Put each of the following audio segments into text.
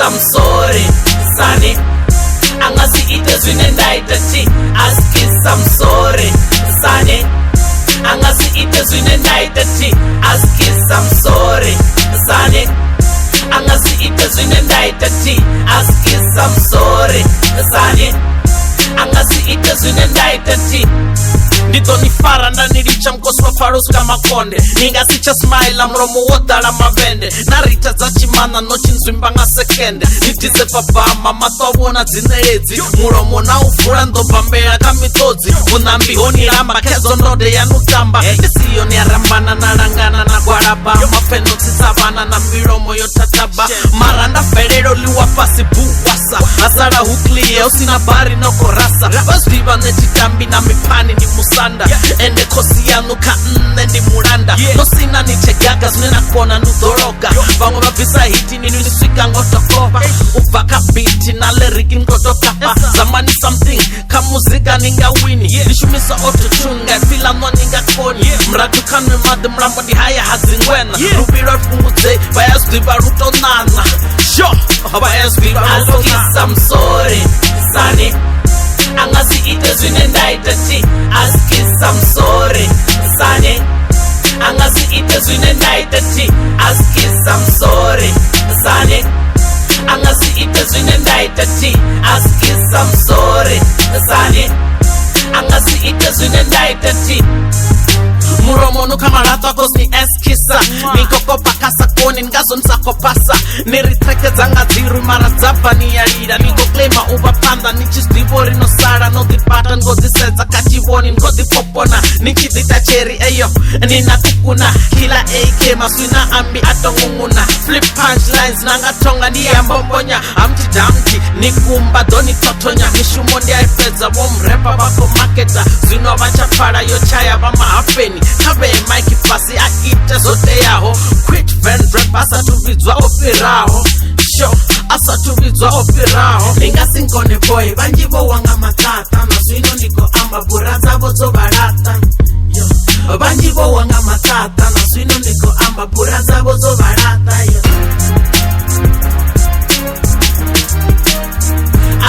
I'm sorry sane angasiite zwine ndaita ti askis I'm sorry sane angasiite zwine ndaita ti askis I'm sorry sane angasiite zwine ndaita ti askis I'm sorry sane angasiite zwine ndaita ti ndidonifara ndaniricha mkosi wa farusi kama konde ningasicha smile mromo wotala mavende narita za chimana nochi nzwimba nga sekende nitize papa matobona dzineredzi muromo na ufura ndobambera kamitodzi unambi oniramba kezo ndode yanutamba ndisiyo niarambana nalangana na gwaraba mafeno tsitsavana na miromo yotataba mara ndafelero liwa pasi buwasa asara hukliye usina bari nokorasa vasviva nechitambi na mipani ni musanda ende kosi yanu ka ndi muranda nosina nichegaga zwina kona nudoroga vamwe vabvisa hiti nini niswika ngotokopa ubva biti na leriki ngotokapa zamani something kamuzika ningawini nishumisa autotune ngaifilanwa ningakoni mratu kanwe madhe mrambo ndi haya hazingwena ruviro rufungudze vayazviva rutonana sho vayazviva rutonana I'm sorry sane angasiite zwine ndaita ti askis I'm sorry sane angasiite zwine ndaita ti askis I'm sorry sane angasiite zwine ndaita ti askis I'm sorry sane angasiite zwine ndaita ti muromo nukamarata kosi eskisa nikokopa kasa koni ngazo nsakopasa niritreke dzanga dziru mara dzabva niyalira nikoklema ubapanda nichizvivori nosara nodhibata ngodzisedza kachivoni ngodhipopona nichidita cheri eyo ninakukuna kila ak maswina ambi atongunguna flip punchlines nangatonga ndiyambombonya amchidamti nikumba donitotonya mishumo ndiyaipedza vomrepa vako maketa zvino vachapfara yochaya vamahafeni kave mike pasi aite zoteyaho quit vendrep asatuvidzwa opiraho sho asatuvidzwa opiraho ningasingone boy vanjivo wanga matata nazvino ndiko amba bhura dzavo dzovarata vanjivo wanga matata nazvino ndiko amba bhura dzavo dzovarata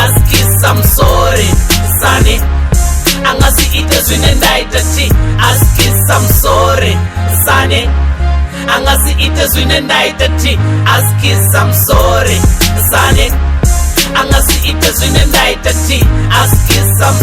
askis I'm sorry sane angasiite zwine ndaita ti askis I'm sorry sane angasiite zwine ndaita ti askis I'm sorry sane angasiite zwine ndaita ti askis I'm